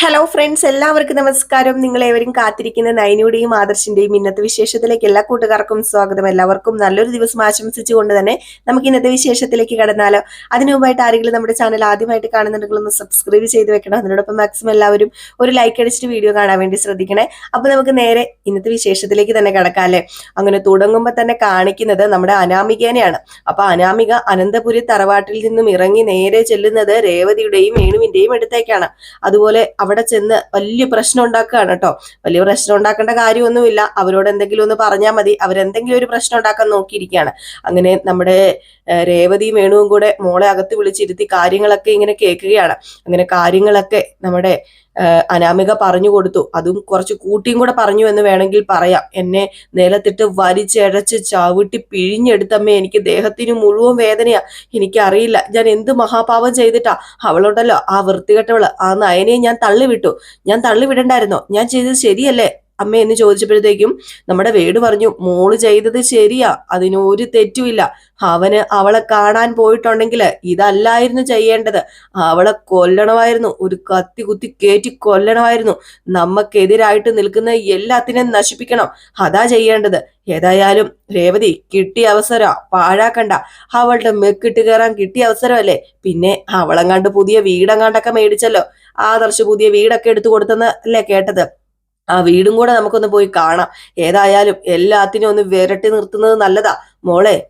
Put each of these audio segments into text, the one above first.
Hello friends, എല്ലാവർക്കും നമസ്കാരം. നിങ്ങൾ ഏവരും കാത്തിരിക്കുന്ന നൈനയുടെയും ആദർശിന്റെയും ഇന്നത്തെ വിശേഷത്തിലേക്ക് എല്ലാ കൂട്ടുകാർക്കും സ്വാഗതം. എല്ലാവർക്കും നല്ലൊരു ദിവസം ആശംസിച്ചുകൊണ്ട് തന്നെ നമുക്ക് ഇന്നത്തെ വിശേഷത്തിലേക്ക് കടന്നാലോ. അതിനു മുമ്പായിട്ട് ആരെങ്കിലും നമ്മുടെ ചാനൽ ആദ്യമായിട്ട് കാണുന്നുണ്ടെങ്കിൽ ഒന്ന് സബ്സ്ക്രൈബ് ചെയ്ത് വെക്കണം. അതിനോടൊപ്പം മാക്സിമം എല്ലാവരും ഒരു ലൈക്ക് അടിച്ചിട്ട് വീഡിയോ കാണാൻ വേണ്ടി ശ്രദ്ധിക്കണേ. അപ്പൊ നമുക്ക് നേരെ ഇന്നത്തെ വിശേഷത്തിലേക്ക് തന്നെ കടക്കാം അല്ലെ. അങ്ങനെ തുടങ്ങുമ്പോൾ തന്നെ കാണിക്കുന്നത് നമ്മുടെ അനാമികേനെയാണ്. അപ്പൊ അനാമിക അനന്തപുരി തറവാട്ടിൽ നിന്നും ഇറങ്ങി നേരെ ചെല്ലുന്നത് രേവതിയുടെയും വേണുവിന്റെയും അടുത്തേക്കാണ്. അതുപോലെ അവിടെ ചെന്ന് വലിയ പ്രശ്നം ഉണ്ടാക്കുകയാണ് കേട്ടോ. വലിയ പ്രശ്നം ഉണ്ടാക്കേണ്ട കാര്യമൊന്നുമില്ല, അവരോട് എന്തെങ്കിലും ഒന്ന് പറഞ്ഞാൽ മതി, അവരെന്തെങ്കിലും ഒരു പ്രശ്നം ഉണ്ടാക്കാൻ നോക്കിയിരിക്കുകയാണ്. അങ്ങനെ നമ്മുടെ രേവതിയും വേണുവും കൂടെ മോളെ അകത്ത് വിളിച്ചിരുത്തി കാര്യങ്ങളൊക്കെ ഇങ്ങനെ കേൾക്കുകയാണ്. അങ്ങനെ കാര്യങ്ങളൊക്കെ നമ്മുടെ അനാമിക പറഞ്ഞു കൊടുത്തു. അതും കുറച്ച് കൂട്ടിയും കൂടെ പറഞ്ഞു എന്ന് വേണമെങ്കിൽ പറയാം. എന്നെ നിലത്തിട്ട് വലിച്ചഴച്ച് ചവിട്ടി പിഴിഞ്ഞെടുത്തമ്മേ, എനിക്ക് ദേഹത്തിന് മുഴുവൻ വേദനയാ. എനിക്കറിയില്ല ഞാൻ എന്ത് മഹാപാപം ചെയ്തിട്ടാ. അവളുണ്ടല്ലോ, ആ വൃത്തികെട്ടവള്, ആ നയനെ ഞാൻ തള്ളിവിടണ്ടായിരുന്നോ? ഞാൻ ചെയ്തത് ശരിയല്ലേ അമ്മ എന്ന് ചോദിച്ചപ്പോഴത്തേക്കും നമ്മുടെ വേട് പറഞ്ഞു, മോള് ചെയ്തത് ശരിയാ, അതിനൊരു തെറ്റുമില്ല. അവളെ കാണാൻ പോയിട്ടുണ്ടെങ്കിൽ ഇതല്ലായിരുന്നു ചെയ്യേണ്ടത്. അവളെ കൊല്ലണമായിരുന്നു, ഒരു കത്തി കുത്തി കയറ്റി കൊല്ലണമായിരുന്നു. നമുക്കെതിരായിട്ട് നിൽക്കുന്ന എല്ലാത്തിനെയും നശിപ്പിക്കണം, അതാ ചെയ്യേണ്ടത്. ഏതായാലും രേവതി, കിട്ടിയ അവസരം പാഴാക്കണ്ട. അവളുടെ മെക്കിട്ട് കയറാൻ കിട്ടിയ അവസരമല്ലേ. പിന്നെ അവളെങ്ങാണ്ട് പുതിയ വീടെങ്ങാണ്ടൊക്കെ മേടിച്ചല്ലോ. ആദർശ് പുതിയ വീടൊക്കെ എടുത്തു കൊടുത്തെന്ന് അല്ലേ കേട്ടത്. ആ വീടും കൂടെ നമുക്കൊന്ന് പോയി കാണാം. ഏതായാലും എല്ലാത്തിനും ഒന്ന് വിരട്ടി നിർത്തുന്നത് നല്ലതാ.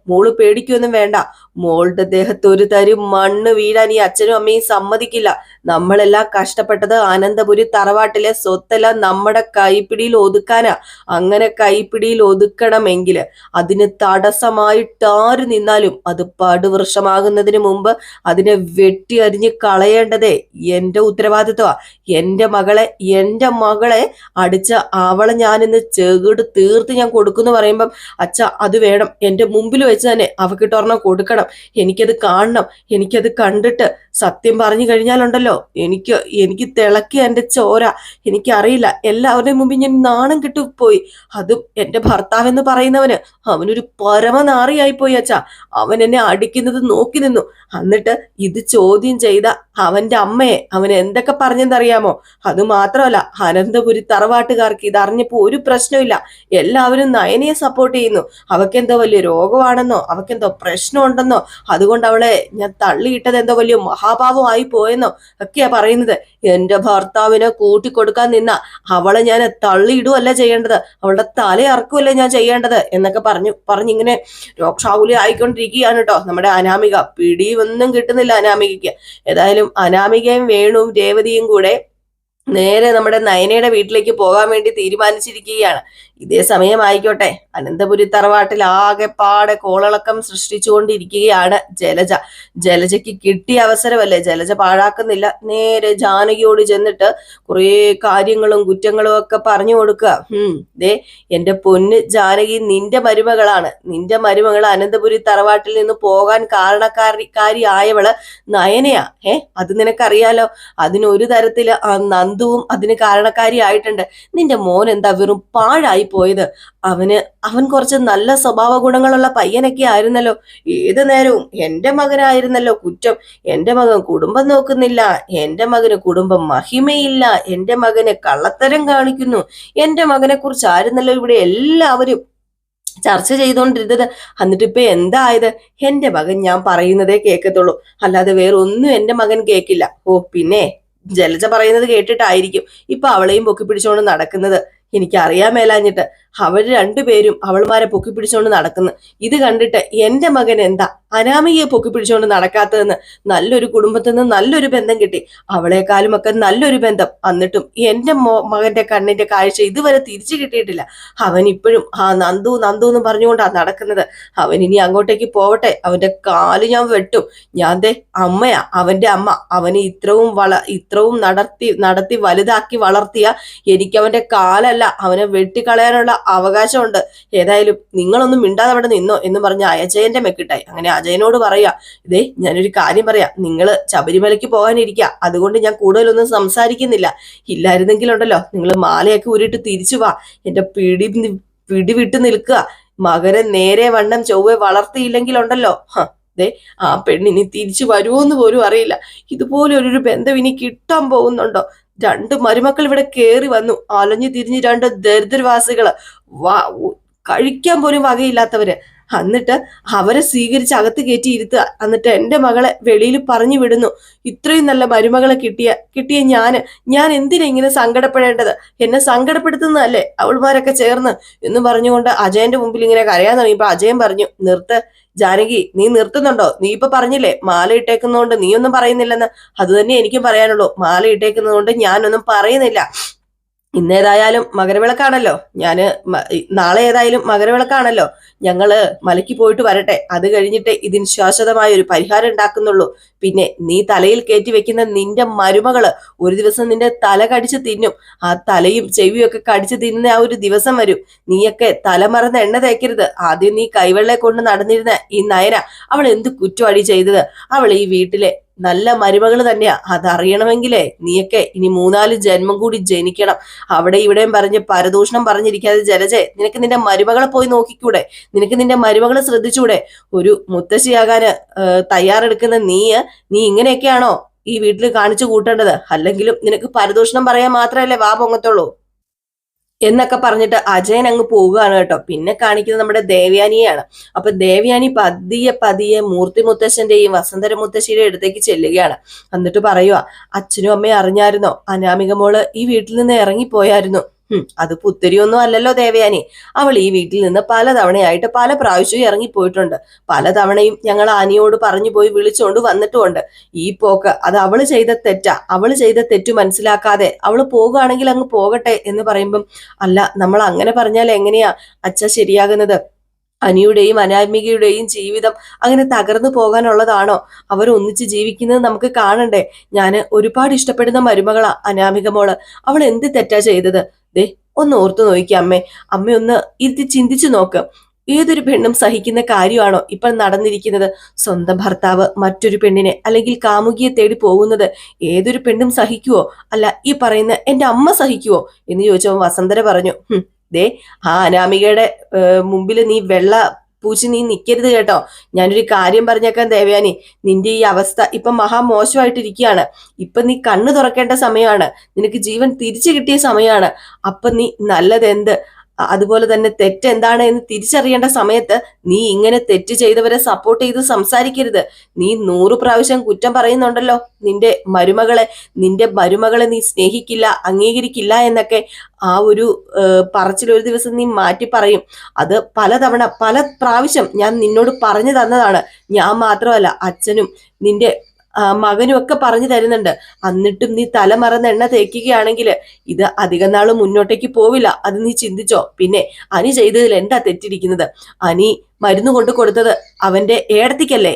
മോള് പേടിക്കൊന്നും വേണ്ട. മോളുടെ ദേഹത്ത് ഒരു തരി മണ്ണ് വീഴാൻ ഈ അച്ഛനും അമ്മയും സമ്മതിക്കില്ല. നമ്മളെല്ലാം കഷ്ടപ്പെട്ടത് അനന്തപുരി തറവാട്ടിലെ സ്വത്തെല്ലാം നമ്മുടെ കൈപ്പിടിയിൽ ഒതുക്കാനാ. അങ്ങനെ കൈപ്പിടിയിൽ ഒതുക്കണമെങ്കിൽ അതിന് തടസ്സമായിട്ട് ആര് നിന്നാലും അത് പടുവൃക്ഷമാകുന്നതിന് മുമ്പ് അതിനെ വെട്ടി അരിഞ്ഞ് കളയേണ്ടതേ എന്റെ ഉത്തരവാദിത്വമാ. എന്റെ മകളെ അടിച്ച അവളെ ഞാനിന്ന് ചെകിട് തീർത്ത് ഞാൻ കൊടുക്കുന്നു പറയുമ്പം അച്ഛ അത് വേണം, എന്റെ മുമ്പിൽ വെച്ച് തന്നെ അവക്കിട്ടൊരെണ്ണം കൊടുക്കണം. എനിക്കത് കാണണം. എനിക്കത് കണ്ടിട്ട് സത്യം പറഞ്ഞു കഴിഞ്ഞാലുണ്ടല്ലോ, എനിക്ക് തിളക്കി എന്റെ ചോര. എനിക്കറിയില്ല, എല്ലാവരുടെയും മുമ്പിൽ ഞാൻ നാണം കിട്ടുപോയി. അതും എന്റെ ഭർത്താവെന്ന് പറയുന്നവന് അവനൊരു പരമനാറിയായി പോയി അച്ഛാ. അവൻ എന്നെ അടിക്കുന്നത് നോക്കി നിന്നു. എന്നിട്ട് ഇത് ചോദ്യം ചെയ്ത അവന്റെ അമ്മയെ അവൻ എന്തൊക്കെ പറഞ്ഞെന്നറിയാമോ? അതുമാത്രമല്ല, അനന്തപുരി തറവാട്ടുകാർക്ക് ഇതറിഞ്ഞപ്പോ ഒരു പ്രശ്നമില്ല. എല്ലാവരും നയനയെ സപ്പോർട്ട് ചെയ്യുന്നു. അവക്കെന്തോ വലിയ രോഗമാണെന്നോ, അവക്കെന്തോ പ്രശ്നമുണ്ടെന്നോ, അതുകൊണ്ട് അവളെ ഞാൻ തള്ളിയിട്ടത് എന്തോ വലിയ മഹാഭാവമായി പോയെന്നോ ഒക്കെയാ പറയുന്നത്. എന്റെ ഭർത്താവിനെ കൂട്ടിക്കൊടുക്കാൻ നിന്ന അവളെ ഞാൻ തള്ളിയിടുവല്ല ചെയ്യേണ്ടത്, അവളുടെ തല ഇറക്കുമല്ലേ ഞാൻ ചെയ്യേണ്ടത് എന്നൊക്കെ പറഞ്ഞിങ്ങനെ രോക്ഷാകുലി ആയിക്കൊണ്ടിരിക്കുകയാണ് കേട്ടോ നമ്മുടെ അനാമിക. പിടിയൊന്നും കിട്ടുന്നില്ല അനാമികയ്ക്ക്. ഏതായാലും അനാമികയും വേണുവും രേവതിയും കൂടെ നേരെ നമ്മുടെ നയനയുടെ വീട്ടിലേക്ക് പോകാൻ വേണ്ടി തീരുമാനിച്ചിരിക്കുകയാണ്. ഇതേ സമയമായിക്കോട്ടെ, അനന്തപുരി തറവാട്ടിൽ ആകെ പാടെ കോളളക്കം സൃഷ്ടിച്ചുകൊണ്ടിരിക്കുകയാണ് ജലജയ്ക്ക് കിട്ടിയ അവസരമല്ലേ, ജലജ പാഴാക്കുന്നില്ല. നേരെ ജാനകിയോട് ചെന്നിട്ട് കുറേ കാര്യങ്ങളും കുറ്റങ്ങളും ഒക്കെ പറഞ്ഞു കൊടുക്കുക. ദേ എന്റെ പൊന്ന് ജാനകി, നിന്റെ മരുമകൾ അനന്തപുരി തറവാട്ടിൽ നിന്ന് പോകാൻ കാരണക്കാരിയായവള് നയനയാ. അത് നിനക്കറിയാലോ. അതിനൊരു തരത്തില് ആ നന്ദുവും അതിന് കാരണക്കാരിയായിട്ടുണ്ട്. നിന്റെ മോൻ എന്താ വെറും പാഴായി പോയത്? അവൻ കുറച്ച് നല്ല സ്വഭാവ ഗുണങ്ങളുള്ള പയ്യനൊക്കെ ആയിരുന്നല്ലോ. ഏത് നേരവും എന്റെ മകനായിരുന്നല്ലോ കുറ്റം. എന്റെ മകൻ കുടുംബം നോക്കുന്നില്ല, എന്റെ മകന് കുടുംബം മഹിമയില്ല, എന്റെ മകന് കള്ളത്തരം കാണിക്കുന്നു, എന്റെ മകനെ കുറിച്ച് ആയിരുന്നല്ലോ ഇവിടെ എല്ലാവരും ചർച്ച ചെയ്തുകൊണ്ടിരുന്നത്. എന്നിട്ടിപ്പൊ എന്തായത്? എന്റെ മകൻ ഞാൻ പറയുന്നതേ കേൾക്കത്തുള്ളൂ, അല്ലാതെ വേറൊന്നും എന്റെ മകൻ കേൾക്കില്ല. പിന്നെ ജലജ പറയുന്നത് കേട്ടിട്ടായിരിക്കും ഇപ്പൊ അവളെയും പൊക്കി പിടിച്ചുകൊണ്ട് നടക്കുന്നത്. എനിക്കറിയാൻ മേലാഞ്ഞിട്ട് അവര് രണ്ടുപേരും അവൾമാരെ പൊക്കി പിടിച്ചുകൊണ്ട് നടക്കുന്നു. ഇത് കണ്ടിട്ട് എന്റെ മകൻ എന്താ അനാമികയെ പൊക്കി പിടിച്ചുകൊണ്ട് നടക്കാത്തതെന്ന്. നല്ലൊരു കുടുംബത്തിൽ നിന്ന് നല്ലൊരു ബന്ധം കിട്ടി, അവളെക്കാളും ഒക്കെ നല്ലൊരു ബന്ധം. എന്നിട്ടും എന്റെ മകന്റെ കണ്ണിന്റെ കാഴ്ച ഇതുവരെ തിരിച്ചു കിട്ടിയിട്ടില്ല. അവൻ ഇപ്പോഴും ആ നന്ദു എന്ന് പറഞ്ഞുകൊണ്ടാണ് നടക്കുന്നത്. അവൻ ഇനി അങ്ങോട്ടേക്ക് പോവട്ടെ, അവന്റെ കാല് ഞാൻ വെട്ടും. ഞാൻ ദേ അമ്മയാ, അവന്റെ അമ്മ. അവന് ഇത്രവും നടത്തി വലുതാക്കി വളർത്തിയ എനിക്ക് അവന്റെ കാലല്ല, അവനെ വെട്ടിക്കളയാനുള്ള അവകാശമുണ്ട്. ഏതായാലും നിങ്ങളൊന്നും മിണ്ടാതെ അവിടെ നിന്നോ എന്ന് പറഞ്ഞ അജയന്റെ മെക്കിട്ടായി. അങ്ങനെ അജയനോട് പറയാ, ഇതേ ഞാനൊരു കാര്യം പറയാം, നിങ്ങള് ശബരിമലയ്ക്ക് പോകാനിരിക്കുക, അതുകൊണ്ട് ഞാൻ കൂടുതലൊന്നും സംസാരിക്കുന്നില്ല. ഇല്ലായിരുന്നെങ്കിലുണ്ടല്ലോ നിങ്ങൾ മാലയൊക്കെ ഊരിയിട്ട് തിരിച്ചു വാ. എന്റെ പിടി വിട്ട് നിൽക്കുക. മകനെ നേരെ വണ്ണം ചൊവ്വെ വളർത്തിയില്ലെങ്കിലുണ്ടല്ലോ ആ പെണ്ണിനി തിരിച്ചു വരുമോന്ന് പോലും അറിയില്ല. ഇതുപോലെ ഒരു ബന്ധം ഇനി കിട്ടാൻ പോകുന്നുണ്ടോ? രണ്ട് മരുമക്കൾ ഇവിടെ കേറി വന്നു. അലഞ്ഞു തിരിഞ്ഞ് രണ്ട് ദരിദ്രവാസികള്, വാ കഴിക്കാൻ പോലും വകയില്ലാത്തവര്. എന്നിട്ട് അവരെ സ്വീകരിച്ച് അകത്ത് കയറ്റി ഇരുത്തുക. എന്നിട്ട് എന്റെ മകളെ വെളിയിൽ പറഞ്ഞു വിടുന്നു. ഇത്രയും നല്ല മരുമകളെ കിട്ടിയ ഞാൻ എന്തിനാ ഇങ്ങനെ സങ്കടപ്പെടേണ്ടത്? എന്നെ സങ്കടപ്പെടുത്തുന്നതല്ലേ അവൾമാരൊക്കെ ചേർന്ന് എന്ന് പറഞ്ഞുകൊണ്ട് അജയന്റെ മുമ്പിൽ ഇങ്ങനെ കരയാൻ തുടങ്ങിയപ്പോ അജയൻ പറഞ്ഞു, നിർത്ത് ജാനകി, നീ നിർത്തുന്നുണ്ടോ? നീ ഇപ്പൊ പറഞ്ഞില്ലേ മാല ഇട്ടേക്കുന്നതുകൊണ്ട് നീ ഒന്നും പറയുന്നില്ലെന്ന്. അത് തന്നെ എനിക്കും പറയാനുള്ളൂ. മാല ഇട്ടേക്കുന്നതുകൊണ്ട് ഞാനൊന്നും പറയുന്നില്ല. ഇന്നേതായാലും മകരവിളക്കാണല്ലോ, നാളെ ഏതായാലും മകരവിളക്കാണല്ലോ, ഞങ്ങള് മലയ്ക്ക് പോയിട്ട് വരട്ടെ. അത് കഴിഞ്ഞിട്ട് ഇതിന് ശാശ്വതമായ ഒരു പരിഹാരം ഉണ്ടാക്കുന്നുള്ളൂ. പിന്നെ നീ തലയിൽ കയറ്റി വെക്കുന്ന നിന്റെ മരുമകള് ഒരു ദിവസം നിന്റെ തല കടിച്ചു തിന്നും. ആ തലയും ചെവിയും ഒക്കെ കടിച്ചു തിന്നുന്ന ആ ഒരു ദിവസം വരും. നീയൊക്കെ തലമറന്ന് എണ്ണ തേക്കരുത്. ആദ്യം നീ കൈവെള്ളയെ കൊണ്ട് നടന്നിരുന്ന ഈ നയന, അവൾ എന്ത് കുറ്റവാടി ചെയ്തത്? അവൾ ഈ വീട്ടിലെ നല്ല മരുമകള് തന്നെയാ. അതറിയണമെങ്കിലേ നീയൊക്കെ ഇനി 3-4 ജന്മം കൂടി ജനിക്കണം. അവിടെ ഇവിടെയും പറഞ്ഞ് പരദൂഷണം പറഞ്ഞിരിക്കാതെ ജലജെ, നിനക്ക് നിന്റെ മരുമകളെ പോയി നോക്കിക്കൂടെ? നിനക്ക് നിന്റെ മരുമകളെ ശ്രദ്ധിച്ചൂടെ? ഒരു മുത്തശ്ശിയാകാന് തയ്യാറെടുക്കുന്ന നീ ഇങ്ങനെയൊക്കെയാണോ ഈ വീട്ടിൽ കാണിച്ചു കൂട്ടേണ്ടത്? അല്ലെങ്കിലും നിനക്ക് പരദൂഷണം പറയാൻ മാത്രമല്ലേ വാ പൊങ്ങത്തുള്ളൂ എന്നൊക്കെ പറഞ്ഞിട്ട് അജയൻ അങ്ങ് പോവുകയാണ് കേട്ടോ. പിന്നെ കാണിക്കുന്നത് നമ്മുടെ ദേവയാനിയാണ്. അപ്പൊ ദേവയാനി പതിയെ മൂർത്തി മുത്തശ്ശന്റെയും വസന്തര മുത്തശ്ശിയുടെ അടുത്തേക്ക് ചെല്ലുകയാണ്. എന്നിട്ട് പറയുക, അച്ഛനും അമ്മയും അറിഞ്ഞായിരുന്നോ അനാമിക മോള് ഈ വീട്ടിൽ നിന്ന് ഇറങ്ങിപ്പോയായിരുന്നു? അത് പുത്തരിയൊന്നും അല്ലല്ലോ ദേവയാനി. അവൾ ഈ വീട്ടിൽ നിന്ന് പലതവണയായിട്ട് പല പ്രാവശ്യവും ഇറങ്ങിപ്പോയിട്ടുണ്ട്. പലതവണയും ഞങ്ങൾ ആനിയോട് പറഞ്ഞു പോയി വിളിച്ചുകൊണ്ട് വന്നിട്ടുമുണ്ട്. ഈ പോക്ക് അത് അവള് ചെയ്ത തെറ്റാ. അവള് ചെയ്ത തെറ്റു മനസ്സിലാക്കാതെ അവള് പോകുകയാണെങ്കിൽ അങ്ങ് പോകട്ടെ എന്ന് പറയുമ്പം, അല്ല, നമ്മൾ അങ്ങനെ പറഞ്ഞാൽ എങ്ങനെയാ അച്ഛ ശരിയാകുന്നത്? അനിയുടെയും അനാമികയുടെയും ജീവിതം അങ്ങനെ തകർന്നു പോകാനുള്ളതാണോ? അവർ ഒന്നിച്ച് ജീവിക്കുന്നത് നമുക്ക് കാണണ്ടേ? ഞാൻ ഒരുപാട് ഇഷ്ടപ്പെടുന്ന മരുമകളാ അനാമിക മോള്. അവൾ എന്ത് തെറ്റാ ചെയ്തത്? ദേ, ഒന്ന് ഓർത്തു നോക്കിയ അമ്മ ഒന്ന് ഇരുത്തി ചിന്തിച്ചു നോക്ക്. ഏതൊരു പെണ്ണും സഹിക്കുന്ന കാര്യമാണോ ഇപ്പൊ നടന്നിരിക്കുന്നത്? സ്വന്തം ഭർത്താവ് മറ്റൊരു പെണ്ണിനെ അല്ലെങ്കിൽ കാമുകിയെ തേടി പോകുന്നത് ഏതൊരു പെണ്ണും സഹിക്കുവോ? അല്ല, ഈ പറയുന്ന എന്റെ അമ്മ സഹിക്കുവോ എന്ന് ചോദിച്ചപ്പോൾ വസന്തര പറഞ്ഞു, ദേ, ആ അനാമികയുടെ മുമ്പിൽ നീ വെള്ള പൂച്ചി നീ നിൽക്കരുത് കേട്ടോ. ഞാനൊരു കാര്യം പറഞ്ഞേക്കാൻ ദേവയാനി, നിന്റെ ഈ അവസ്ഥ ഇപ്പൊ മഹാമോശമായിട്ടിരിക്കുകയാണ്. ഇപ്പൊ നീ കണ്ണു തുറക്കേണ്ട സമയമാണ്. നിനക്ക് ജീവൻ തിരിച്ചു കിട്ടിയ സമയമാണ്. അപ്പൊ നീ നല്ലതെന്ത്, അതുപോലെ തന്നെ തെറ്റെന്താണ് എന്ന് തിരിച്ചറിയേണ്ട സമയത്ത് നീ ഇങ്ങനെ തെറ്റ് ചെയ്തവരെ സപ്പോർട്ട് ചെയ്ത് സംസാരിക്കരുത്. നീ 100 പ്രാവശ്യം കുറ്റം പറയുന്നുണ്ടല്ലോ നിന്റെ മരുമകളെ നീ സ്നേഹിക്കില്ല, അംഗീകരിക്കില്ല എന്നൊക്കെ. ആ ഒരു പറച്ചിൽ ഒരു ദിവസം നീ മാറ്റി പറയും. അത് പല പ്രാവശ്യം ഞാൻ നിന്നോട് പറഞ്ഞു തന്നതാണ്. ഞാൻ മാത്രമല്ല, അച്ഛനും നിന്റെ മകനും ഒക്കെ പറഞ്ഞു തരുന്നുണ്ട്. എന്നിട്ടും നീ തലമറന്ന് എണ്ണ തേക്കുകയാണെങ്കിൽ ഇത് അധികം നാള് മുന്നോട്ടേക്ക് പോവില്ല. അത് നീ ചിന്തിച്ചോ? പിന്നെ അനി ചെയ്തതിൽ എന്താ തെറ്റിരിക്കുന്നത്? അനി മരുന്ന് കൊണ്ട് കൊടുത്തത് അവന്റെ ഏടത്തിക്കല്ലേ?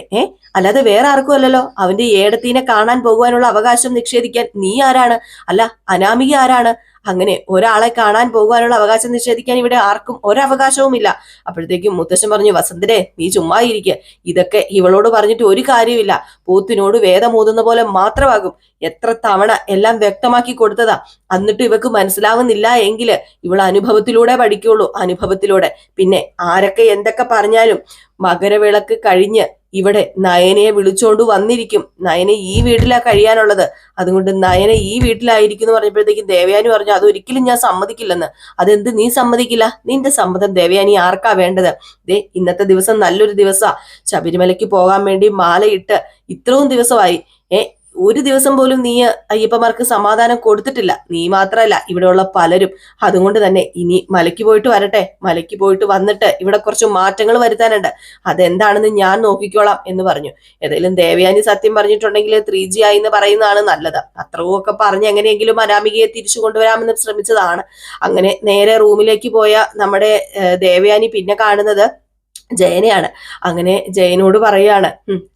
അല്ലാതെ വേറെ ആർക്കും അല്ലല്ലോ. അവന്റെ ഏടത്തിനെ കാണാൻ പോകുവാനുള്ള അവകാശം നിഷേധിക്കാൻ നീ ആരാണ്? അല്ല, അനാമിക ആരാണ്? അങ്ങനെ ഒരാളെ കാണാൻ പോകുവാനുള്ള അവകാശം നിഷേധിക്കാൻ ഇവിടെ ആർക്കും ഒരവകാശവും ഇല്ല. അപ്പോഴത്തേക്കും മുത്തശ്ശൻ പറഞ്ഞു, വസന്തരെ, നീ ചുമ്മാ ഇരിക്കുക. ഇതൊക്കെ ഇവളോട് പറഞ്ഞിട്ട് ഒരു കാര്യമില്ല. പോത്തിനോട് വേദമോതുന്ന പോലെ മാത്രമാകും. എത്ര തവണ എല്ലാം വ്യക്തമാക്കി കൊടുത്തതാ. എന്നിട്ട് ഇവക്ക് മനസ്സിലാവുന്നില്ല എങ്കിൽ ഇവൾ അനുഭവത്തിലൂടെ പഠിക്കുള്ളൂ, അനുഭവത്തിലൂടെ. പിന്നെ ആരൊക്കെ എന്തൊക്കെ പറഞ്ഞാലും മകരവിളക്ക് കഴിഞ്ഞ് ഇവിടെ നയനയെ വിളിച്ചോണ്ട് വന്നിരിക്കും. നയന ഈ വീട്ടിലാ കഴിയാനുള്ളത്. അതുകൊണ്ട് നയന ഈ വീട്ടിലായിരിക്കും എന്ന് പറഞ്ഞപ്പോഴത്തേക്കും ദേവയാനി പറഞ്ഞു, അതൊരിക്കലും ഞാൻ സമ്മതിക്കില്ലെന്ന്. അതെന്ത് നീ സമ്മതിക്കില്ല? നിന്റെ സമ്മതം ദേവയാനി ആർക്കാ വേണ്ടത്? ദേ, ഇന്നത്തെ ദിവസം നല്ലൊരു ദിവസാ. ശബരിമലയ്ക്ക് പോകാൻ വേണ്ടി മാലയിട്ട് ഇത്രയും ദിവസമായി. ഒരു ദിവസം പോലും നീ അയ്യപ്പന്മാർക്ക് സമാധാനം കൊടുത്തിട്ടില്ല. നീ മാത്രമല്ല, ഇവിടെയുള്ള പലരും. അതുകൊണ്ട് തന്നെ ഇനി മലയ്ക്ക് പോയിട്ട് വരട്ടെ. മലയ്ക്ക് പോയിട്ട് വന്നിട്ട് ഇവിടെ കുറച്ച് മാറ്റങ്ങൾ വരുത്താനുണ്ട്. അതെന്താണെന്ന് ഞാൻ നോക്കിക്കോളാം എന്ന് പറഞ്ഞു. ഏതായാലും ദേവയാനി സത്യം പറഞ്ഞിട്ടുണ്ടെങ്കിൽ 3G ആയി എന്ന് പറയുന്നതാണ് നല്ലത്. അത്രയും ഒക്കെ പറഞ്ഞ് എങ്ങനെയെങ്കിലും അനാമികയെ തിരിച്ചു കൊണ്ടുവരാമെന്ന് ശ്രമിച്ചതാണ്. അങ്ങനെ നേരെ റൂമിലേക്ക് പോയ നമ്മുടെ ദേവയാനി പിന്നെ കാണുന്നത് ജയനെയാണ്. അങ്ങനെ ജയനോട് പറയാണ്,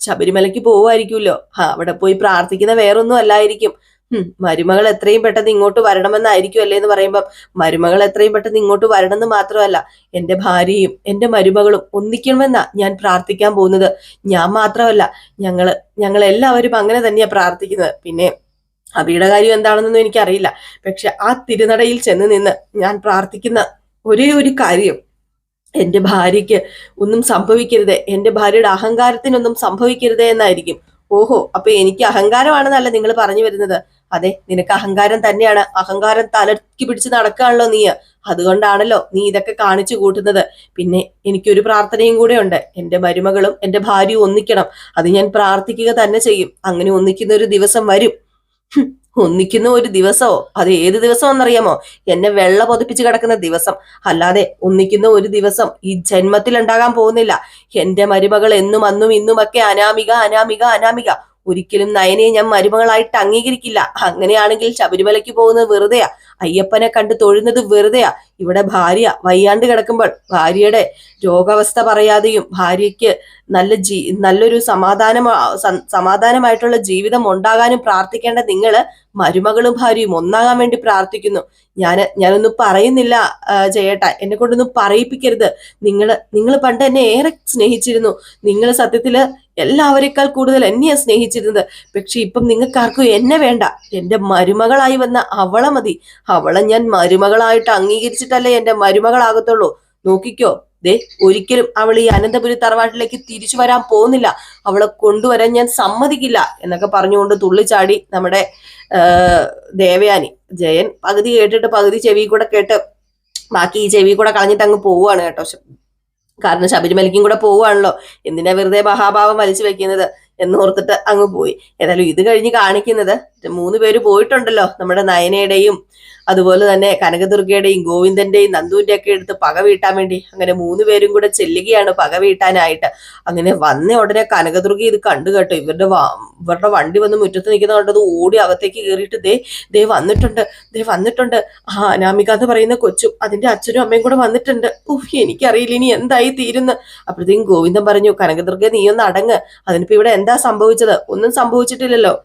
ശബരിമലയ്ക്ക് പോവുമായിരിക്കുമല്ലോ. അവിടെ പോയി പ്രാർത്ഥിക്കുന്ന വേറൊന്നും അല്ലായിരിക്കും. മരുമകൾ എത്രയും പെട്ടെന്ന് ഇങ്ങോട്ട് വരണമെന്നായിരിക്കും അല്ലേ എന്ന് പറയുമ്പം, മരുമകൾ എത്രയും പെട്ടെന്ന് ഇങ്ങോട്ട് വരണമെന്ന് മാത്രമല്ല, എന്റെ ഭാര്യയും എന്റെ മരുമകളും ഒന്നിക്കണമെന്നാ ഞാൻ പ്രാർത്ഥിക്കാൻ പോകുന്നത്. ഞാൻ മാത്രമല്ല, ഞങ്ങൾ എല്ലാവരും അങ്ങനെ തന്നെയാ പ്രാർത്ഥിക്കുന്നത്. പിന്നെ അവയുടെ കാര്യം എന്താണെന്നൊന്നും എനിക്കറിയില്ല. പക്ഷെ ആ തിരുനടയിൽ ചെന്ന് നിന്ന് ഞാൻ പ്രാർത്ഥിക്കുന്ന ഒരേ ഒരു കാര്യം, എന്റെ ഭാര്യയ്ക്ക് ഒന്നും സംഭവിക്കരുത്, എന്റെ ഭാര്യയുടെ അഹങ്കാരത്തിനൊന്നും സംഭവിക്കരുതേ എന്നായിരിക്കും. ഓഹോ, അപ്പൊ എനിക്ക് അഹങ്കാരമാണെന്നല്ല നിങ്ങൾ പറഞ്ഞു വരുന്നത്? അതെ, നിനക്ക് അഹങ്കാരം തന്നെയാണ്. അഹങ്കാരം തലക്കി പിടിച്ച് നടക്കുകയാണല്ലോ നീ. അതുകൊണ്ടാണല്ലോ നീ ഇതൊക്കെ കാണിച്ചു കൂട്ടുന്നത്. പിന്നെ എനിക്കൊരു പ്രാർത്ഥനയും കൂടെ ഉണ്ട്. എന്റെ മരുമകളും എന്റെ ഭാര്യയും ഒന്നിക്കണം. അത് ഞാൻ പ്രാർത്ഥിക്കുക തന്നെ ചെയ്യും. അങ്ങനെ ഒന്നിക്കുന്ന ഒരു ദിവസം വരും. ഒന്നിക്കുന്ന ഒരു ദിവസമോ? അത് ഏത് ദിവസം എന്നറിയാമോ? എന്നെ വെള്ള പൊതിപ്പിച്ച് കിടക്കുന്ന ദിവസം. അല്ലാതെ ഒന്നിക്കുന്ന ഒരു ദിവസം ഈ ജന്മത്തിൽ ഉണ്ടാകാൻ പോകുന്നില്ല. എന്റെ മരുമകൾ എന്നും അന്നും ഇന്നുമൊക്കെ അനാമിക, അനാമിക, അനാമിക. ഒരിക്കലും നയനെ ഞാൻ മരുമകളായിട്ട് അംഗീകരിക്കില്ല. അങ്ങനെയാണെങ്കിൽ ശബരിമലയ്ക്ക് പോകുന്നത് വെറുതെയാ. അയ്യപ്പനെ കണ്ട് തൊഴുന്നത് വെറുതെയാ. ഇവിടെ ഭാര്യ വയ്യാണ്ട് കിടക്കുമ്പോൾ ഭാര്യയുടെ രോഗാവസ്ഥ പറയാതെയും ഭാര്യയ്ക്ക് നല്ലൊരു സമാധാനമായിട്ടുള്ള ജീവിതം ഉണ്ടാകാനും പ്രാർത്ഥിക്കേണ്ട നിങ്ങള് മരുമകളും ഭാര്യയും ഒന്നാകാൻ വേണ്ടി പ്രാർത്ഥിക്കുന്നു. ഞാനൊന്നും പറയുന്നില്ല ജയേട്ടാ, എന്നെ കൊണ്ടൊന്നും പറയിപ്പിക്കരുത്. നിങ്ങൾ പണ്ട് എന്നെ ഏറെ സ്നേഹിച്ചിരുന്നു. നിങ്ങൾ സത്യത്തില് എല്ലാവരെക്കാൾ കൂടുതൽ എന്നെയാ സ്നേഹിച്ചിരുന്നത്. പക്ഷെ ഇപ്പം നിങ്ങൾക്കാർക്കും എന്നെ വേണ്ട. എന്റെ മരുമകളായി വന്ന അവളെ മതി. അവളെ ഞാൻ മരുമകളായിട്ട് അംഗീകരിച്ചിട്ടല്ലേ എന്റെ മരുമകളാകത്തുള്ളൂ. നോക്കിക്കോ, ദേ ഒരിക്കലും അവൾ ഈ അനന്തപുരി തറവാട്ടിലേക്ക് തിരിച്ചു വരാൻ പോകുന്നില്ല. അവളെ കൊണ്ടുവരാൻ ഞാൻ സമ്മതിക്കില്ല എന്നൊക്കെ പറഞ്ഞുകൊണ്ട് തുള്ളിച്ചാടി നമ്മുടെ ദേവയാനി. ജയൻ പകുതി കേട്ടിട്ട് പകുതി ചെവി കൂടെ കേട്ട് ബാക്കി ഈ ചെവി കൂടെ കളഞ്ഞിട്ട് അങ്ങ് പോവുകയാണ് കേട്ടോ. കാരണം ശബരിമലയ്ക്കും കൂടെ പോവുകയാണല്ലോ, എന്തിനാ വെറുതെ മഹാഭാവം വലിച്ചു വെക്കുന്നത് എന്നോർത്തിട്ട് അങ്ങ് പോയി. ഏതായാലും ഇത് കഴിഞ്ഞ് കാണിക്കുന്നത് 3 പേര് പോയിട്ടുണ്ടല്ലോ, നമ്മുടെ നയനയുടെയും അതുപോലെ തന്നെ കനകദുർഗയുടെയും ഗോവിന്ദന്റെയും നന്ദുവിന്റെ ഒക്കെ എടുത്ത് പക വീട്ടാൻ വേണ്ടി. അങ്ങനെ 3 പേരും കൂടെ ചെല്ലുകയാണ് പക വീട്ടാനായിട്ട്. അങ്ങനെ വന്ന ഉടനെ കനകദുർഗ ഇത് കണ്ടു കേട്ടോ. ഇവരുടെ വണ്ടി വന്ന് മുറ്റത്ത് നിൽക്കുന്ന കണ്ടത് ഓടി അകത്തേക്ക് കയറിയിട്ട് ദേ വന്നിട്ടുണ്ട് ആ അനാമിക എന്ന് പറയുന്ന കൊച്ചും അതിന്റെ അച്ഛനും അമ്മയും കൂടെ വന്നിട്ടുണ്ട്. എനിക്കറിയില്ല ഇനി എന്തായി തീരുന്ന്. അപ്പോഴത്തേക്കും ഗോവിന്ദൻ പറഞ്ഞു, കനകദുർഗ നീയൊന്ന് അടങ്ങ്. അതിനിപ്പോ ഇവിടെ എന്താ സംഭവിച്ചത്? ഒന്നും സംഭവിച്ചിട്ടില്ലല്ലോ.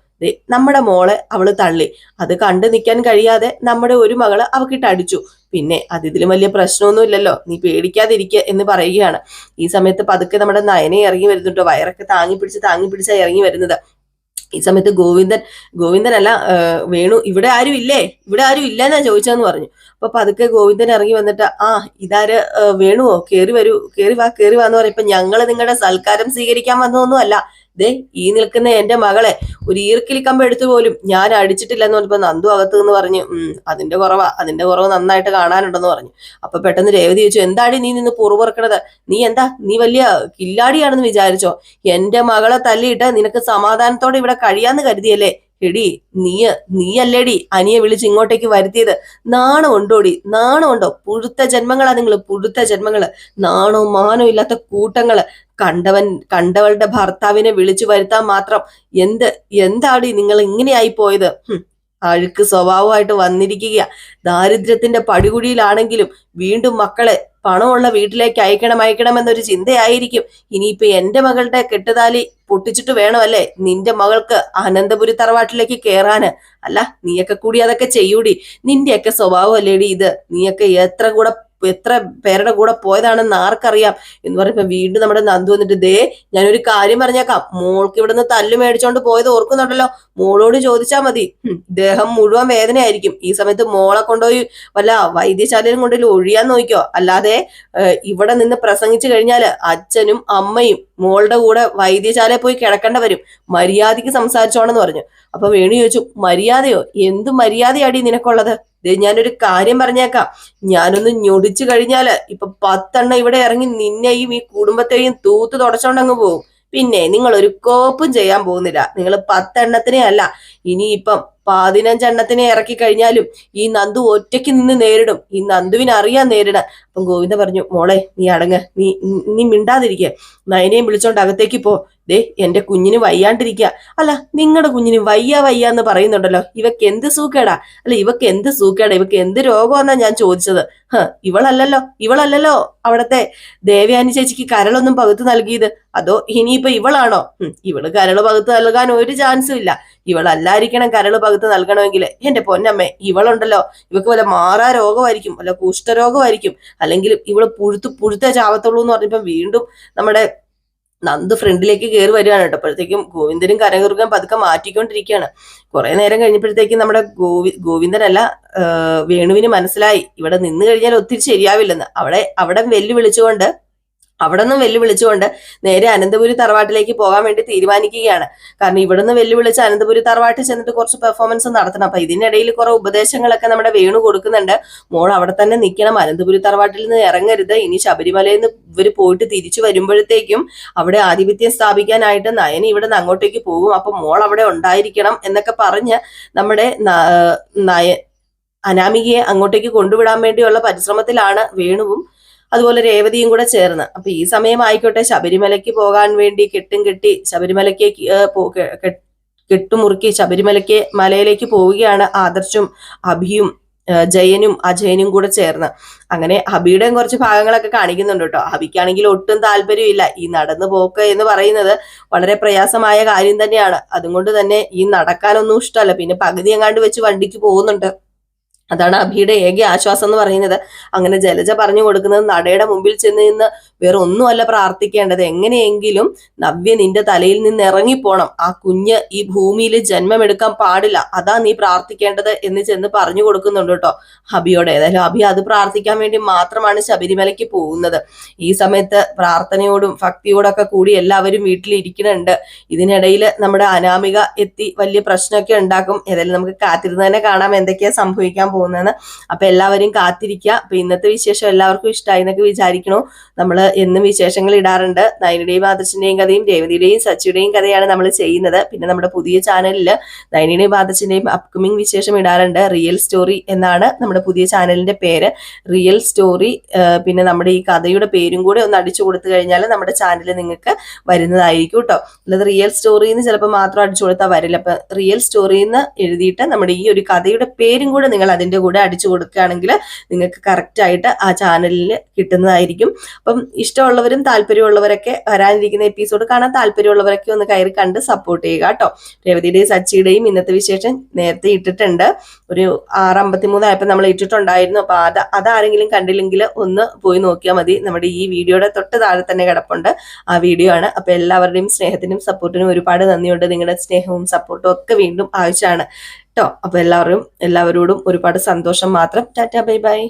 നമ്മുടെ മോളെ അവള് തള്ളി. അത് കണ്ടു നിൽക്കാൻ കഴിയാതെ നമ്മുടെ ഒരു മകള് അവക്കിട്ട് അടിച്ചു. പിന്നെ അതിലും വലിയ പ്രശ്നമൊന്നും ഇല്ലല്ലോ, നീ പേടിക്കാതിരിക്കുക എന്ന് പറയുകയാണ്. ഈ സമയത്ത് പതുക്കെ നമ്മുടെ നയനെ ഇറങ്ങി വരുന്നുണ്ടോ. വയറൊക്കെ താങ്ങി പിടിച്ചാ ഇറങ്ങി വരുന്നത്. ഈ സമയത്ത് ഗോവിന്ദനല്ല വേണു, ഇവിടെ ആരും ഇല്ലെന്നാ ചോദിച്ചതെന്ന് പറഞ്ഞു. അപ്പൊ പതുക്കെ ഗോവിന്ദൻ ഇറങ്ങി വന്നിട്ട്, ആ ഇതാര് വേണുവോ, കേറി വാ എന്ന് പറയും. ഇപ്പൊ ഞങ്ങള് നിങ്ങളുടെ സൽക്കാരം സ്വീകരിക്കാൻ വന്നതൊന്നും അല്ല. ദേ ഈ നിൽക്കുന്ന എന്റെ മകളെ ഒരു ഈർക്കിലി കമ്പ് എടുത്തു പോലും ഞാൻ അടിച്ചിട്ടില്ലെന്ന് പറഞ്ഞപ്പോ നന്ദു അകത്ത് എന്ന് പറഞ്ഞു, അതിന്റെ കുറവ് നന്നായിട്ട് കാണാനുണ്ടെന്ന് പറഞ്ഞു. അപ്പൊ പെട്ടെന്ന് രേവതി ചോദിച്ചു, എന്താടി നീ നിന്ന് പുറകണത്? നീ വലിയ കില്ലാടിയാണെന്ന് വിചാരിച്ചോ? എന്റെ മകളെ തല്ലിയിട്ട് നിനക്ക് സമാധാനത്തോടെ ഇവിടെ കഴിയാന്ന് കരുതിയല്ലേ? എടി നീയല്ലേടി അനിയെ വിളിച്ച് ഇങ്ങോട്ടേക്ക് വരുത്തിയത്? നാണം ഉണ്ടോ? പുഴുത്ത ജന്മങ്ങളാ നിങ്ങള്, പുഴുത്ത ജന്മങ്ങള്. നാണോ മാനോ ഇല്ലാത്ത കൂട്ടങ്ങള്. കണ്ടവളുടെ ഭർത്താവിനെ വിളിച്ചു വരുത്താൻ മാത്രം എന്താടി നിങ്ങൾ ഇങ്ങനെയായി പോയത്? അഴുക്ക് സ്വഭാവമായിട്ട് വന്നിരിക്കുക. ദാരിദ്ര്യത്തിന്റെ പടികുടിയിലാണെങ്കിലും വീണ്ടും മക്കളെ പണമുള്ള വീട്ടിലേക്ക് അയക്കണം എന്നൊരു ചിന്തയായിരിക്കും. ഇനിയിപ്പൊ എന്റെ മകളുടെ കെട്ടുതാലി പൊട്ടിച്ചിട്ട് വേണമല്ലേ നിന്റെ മകൾക്ക് അനന്തപുരി തറവാട്ടിലേക്ക് കേറാന്? അല്ല, നീയൊക്കെ കൂടി അതൊക്കെ ചെയ്യൂടി. നിന്റെയൊക്കെ സ്വഭാവം അല്ലേടി ഇത്. നീയൊക്കെ എത്ര പേരുടെ കൂടെ പോയതാണെന്ന് ആർക്കറിയാം എന്ന് പറയുമ്പോ വീണ്ടും നമ്മുടെ നന്ദു വന്നിട്ട്, ഞാനൊരു കാര്യം പറഞ്ഞേക്കാം. മോൾക്ക് ഇവിടുന്ന് തല്ലു മേടിച്ചോണ്ട് പോയത് ഓർക്കുന്നുണ്ടല്ലോ? മോളോട് ചോദിച്ചാൽ മതി. ദേഹം മുഴുവൻ വേദനയായിരിക്കും. ഈ സമയത്ത് മോളെ കൊണ്ടുപോയി വല്ല വൈദ്യശാലയിലും കൊണ്ടുപോയി ഒഴിയാൻ നോക്കിയോ. അല്ലാതെ ഇവിടെ നിന്ന് പ്രസംഗിച്ചു കഴിഞ്ഞാല് അച്ഛനും അമ്മയും മോളുടെ കൂടെ വൈദ്യശാലയിൽ പോയി കിടക്കേണ്ട വരും. മര്യാദയ്ക്ക് സംസാരിച്ചോണെന്ന് പറഞ്ഞു. അപ്പൊ വേണു ചോദിച്ചു, മര്യാദയോ? എന്ത് മര്യാദയാടി നിനക്കുള്ളത്? ഞാനൊരു കാര്യം പറഞ്ഞേക്കാം. ഞാനൊന്ന് ഞൊടിച്ചു കഴിഞ്ഞാല് ഇപ്പൊ 10 ഇവിടെ ഇറങ്ങി നിന്നെയും ഈ കുടുംബത്തെയും തൂത്ത് തുടച്ചോണ്ടങ്ങ് പോകും. പിന്നെ നിങ്ങൾ ഒരു കോപ്പും ചെയ്യാൻ പോകുന്നില്ല. നിങ്ങൾ 10 അല്ല, ഇനിയിപ്പം 15 ഇറക്കി കഴിഞ്ഞാലും ഈ നന്ദു ഒറ്റയ്ക്ക് നിന്ന് നേരിടും. ഈ നന്ദുവിന് അറിയാൻ നേരിടാൻ. അപ്പം ഗോവിന്ദ പറഞ്ഞു, മോളെ നീ അടങ്ങ്, നീ മിണ്ടാതിരിക്കുക. നയനെയും വിളിച്ചോണ്ട് അകത്തേക്ക് പോ. എന്റെ കുഞ്ഞിന് വയ്യാണ്ടിരിക്കുക. അല്ല, നിങ്ങളുടെ കുഞ്ഞിന് വയ്യ എന്ന് പറയുന്നുണ്ടല്ലോ. ഇവക്ക് എന്ത് സൂക്കേടാ? ഇവക്ക് എന്ത് രോഗമെന്നാ ഞാൻ ചോദിച്ചത്. ഇവളല്ലല്ലോ അവിടത്തെ ദേവയാനി ചേച്ചിക്ക് കരളൊന്നും പകുത്ത് നൽകിയത്. അതോ ഇനിയിപ്പൊ ഇവളാണോ? ഇവള് കരള് പകുത്ത് നൽകാൻ ഒരു ചാൻസും ഇല്ല. ഇവളല്ലായിരിക്കണം കരള് പകുത്ത് നൽകണമെങ്കിൽ. എന്റെ പൊന്നമ്മേ, ഇവളുണ്ടല്ലോ, ഇവക്ക് വല്ല മാറാ രോഗമായിരിക്കും, വല്ല കുഷ്ഠരോഗമായിരിക്കും. അല്ലെങ്കിൽ ഇവള് പുഴുത്തേ ചാവത്തുള്ളൂ എന്ന് പറഞ്ഞപ്പോ വീണ്ടും നമ്മുടെ നന്ദു ഫ്രണ്ടിലേക്ക് കയറി വരികയാണ് കേട്ടോ. അപ്പോഴത്തേക്കും ഗോവിന്ദനും കനകദുർഗയും പതുക്കെ മാറ്റിക്കൊണ്ടിരിക്കുകയാണ്. കുറെ നേരം കഴിഞ്ഞപ്പോഴത്തേക്കും നമ്മുടെ ഗോവിന്ദനല്ല വേണുവിന് മനസ്സിലായി ഇവിടെ നിന്ന് കഴിഞ്ഞാൽ ഒത്തിരി ശരിയാവില്ലെന്ന്. അവിടെ വെല്ലുവിളിച്ചുകൊണ്ട് അവിടെ നിന്ന് വെല്ലുവിളിച്ചുകൊണ്ട് നേരെ അനന്തപുരി തറവാട്ടിലേക്ക് പോകാൻ വേണ്ടി തീരുമാനിക്കുകയാണ്. കാരണം ഇവിടുന്ന് വെല്ലുവിളിച്ച് അനന്തപുരി തറവാട്ടിൽ ചെന്നിട്ട് കുറച്ച് പെർഫോമൻസ് നടത്തണം. അപ്പൊ ഇതിനിടയിൽ കുറെ ഉപദേശങ്ങളൊക്കെ നമ്മുടെ വേണു കൊടുക്കുന്നുണ്ട്. മോൾ അവിടെ തന്നെ നിൽക്കണം, അനന്തപുരി തറവാട്ടിൽ നിന്ന് ഇറങ്ങരുത്, ഇനി ശബരിമലയിൽ നിന്ന് ഇവർ പോയിട്ട് തിരിച്ചു വരുമ്പോഴത്തേക്കും അവിടെ ആധിപത്യം സ്ഥാപിക്കാനായിട്ട് നയനി ഇവിടെ നിന്ന് അങ്ങോട്ടേക്ക് പോകും, അപ്പൊ മോൾ അവിടെ ഉണ്ടായിരിക്കണം എന്നൊക്കെ പറഞ്ഞ് നമ്മുടെ അനാമികയെ അങ്ങോട്ടേക്ക് കൊണ്ടുവിടാൻ വേണ്ടിയുള്ള പരിശ്രമത്തിലാണ് വേണുവും അതുപോലെ രേവതിയും കൂടെ ചേർന്ന്. അപ്പൊ ഈ സമയം ആയിക്കോട്ടെ, ശബരിമലയ്ക്ക് പോകാൻ വേണ്ടി കെട്ടി ശബരിമലയ്ക്ക് കെട്ടുമുറുക്കി മലയിലേക്ക് പോവുകയാണ് ആദർശും അഭിയും ജയനും അജയനും കൂടെ ചേർന്ന്. അങ്ങനെ അഭിയുടെയും കുറച്ച് ഭാഗങ്ങളൊക്കെ കാണിക്കുന്നുണ്ട് കേട്ടോ. അഭിക്കാണെങ്കിൽ ഒട്ടും താല്പര്യമില്ല. ഈ നടന്നു പോക്ക് എന്ന് പറയുന്നത് വളരെ പ്രയാസമായ കാര്യം തന്നെയാണ്. അതുകൊണ്ട് തന്നെ ഈ നടക്കാനൊന്നും ഇഷ്ടമല്ല. പിന്നെ പകുതി എങ്ങാണ്ട് വെച്ച് വണ്ടിക്ക് പോകുന്നുണ്ട്. അതാണ് അഭിയുടെ ഏക ആശ്വാസം എന്ന് പറയുന്നത്. അങ്ങനെ ജലജ പറഞ്ഞു കൊടുക്കുന്നത്, നടയുടെ മുമ്പിൽ ചെന്ന് നിന്ന് വേറെ ഒന്നുമല്ല പ്രാർത്ഥിക്കേണ്ടത്, എങ്ങനെയെങ്കിലും നവ്യ നിന്റെ തലയിൽ നിന്ന് ഇറങ്ങിപ്പോണം, ആ കുഞ്ഞ് ഈ ഭൂമിയിൽ ജന്മമെടുക്കാൻ പാടില്ല, അതാ നീ പ്രാർത്ഥിക്കേണ്ടത് എന്ന് ചെന്ന് പറഞ്ഞു കൊടുക്കുന്നുണ്ട് കേട്ടോ അഭിയോട്. ഏതായാലും അഭി അത് പ്രാർത്ഥിക്കാൻ വേണ്ടി മാത്രമാണ് ശബരിമലയ്ക്ക് പോകുന്നത്. ഈ സമയത്ത് പ്രാർത്ഥനയോടും ഭക്തിയോടൊക്കെ കൂടി എല്ലാവരും വീട്ടിലിരിക്കുന്നുണ്ട്. ഇതിനിടയിൽ നമ്മുടെ അനാമിക എത്തി വലിയ പ്രശ്നമൊക്കെ ഉണ്ടാക്കും. ഏതായാലും നമുക്ക് കാത്തിരുന്ന് തന്നെ കാണാം എന്തൊക്കെയാ സംഭവിക്കാൻ പോകുന്നതെന്ന്. അപ്പൊ എല്ലാവരും കാത്തിരിക്കുക. അപ്പൊ ഇന്നത്തെ വിശേഷം എല്ലാവർക്കും ഇഷ്ടമായി എന്നൊക്കെ വിചാരിക്കണു. നമ്മൾ എന്നും വിശേഷങ്ങൾ ഇടാറുണ്ട്. നയനിയുടെയും ആദർശിന്റെയും കഥയും രേവതിയുടെയും സച്ചിയുടെയും കഥയാണ് നമ്മൾ ചെയ്യുന്നത്. പിന്നെ നമ്മുടെ പുതിയ ചാനലിൽ നയനിയുടെയും ആദർശിന്റെയും അപ്കമിങ് വിശേഷം ഇടാറുണ്ട്. റിയൽ സ്റ്റോറി എന്നാണ് നമ്മുടെ പുതിയ ചാനലിന്റെ പേര്, റിയൽ സ്റ്റോറി. പിന്നെ നമ്മുടെ ഈ കഥയുടെ പേരും കൂടെ ഒന്ന് അടിച്ചു കൊടുത്തു കഴിഞ്ഞാൽ നമ്മുടെ ചാനൽ നിങ്ങൾക്ക് വരുന്നതായിരിക്കും കേട്ടോ. അല്ലാതെ റിയൽ സ്റ്റോറി എന്ന് ചിലപ്പോൾ മാത്രം അടിച്ചു കൊടുത്താൽ വരില്ല. അപ്പൊ റിയൽ സ്റ്റോറി എന്ന് എഴുതിയിട്ട് നമ്മുടെ ഈ ഒരു കഥയുടെ പേരും കൂടെ നിങ്ങൾ അതിന്റെ കൂടെ അടിച്ചു കൊടുക്കുകയാണെങ്കിൽ നിങ്ങൾക്ക് കറക്റ്റ് ആയിട്ട് ആ ചാനലിൽ കിട്ടുന്നതായിരിക്കും. അപ്പം ഇഷ്ടമുള്ളവരും താല്പര്യമുള്ളവരൊക്കെ വരാനിരിക്കുന്ന എപ്പിസോഡ് കാണാൻ താല്പര്യമുള്ളവരൊക്കെ ഒന്ന് കയറി കണ്ട് സപ്പോർട്ട് ചെയ്യുക കേട്ടോ. രേവതിയുടെയും സച്ചിയുടെയും ഇന്നത്തെ വിശേഷം നേരത്തെ ഇട്ടിട്ടുണ്ട്. ഒരു 6:53 ആയപ്പോൾ നമ്മൾ ഇട്ടിട്ടുണ്ടായിരുന്നു. അപ്പൊ അതാരെങ്കിലും കണ്ടില്ലെങ്കിൽ ഒന്ന് പോയി നോക്കിയാൽ മതി. നമ്മുടെ ഈ വീഡിയോയുടെ തൊട്ട് താഴെ തന്നെ കിടപ്പുണ്ട് ആ വീഡിയോ ആണ്. അപ്പൊ എല്ലാവരുടെയും സ്നേഹത്തിനും സപ്പോർട്ടിനും ഒരുപാട് നന്ദിയുണ്ട്. നിങ്ങളുടെ സ്നേഹവും സപ്പോർട്ടും ഒക്കെ വീണ്ടും ആവശ്യമാണ് കേട്ടോ. അപ്പൊ എല്ലാവരോടും ഒരുപാട് സന്തോഷം മാത്രം. Tata, bye bye.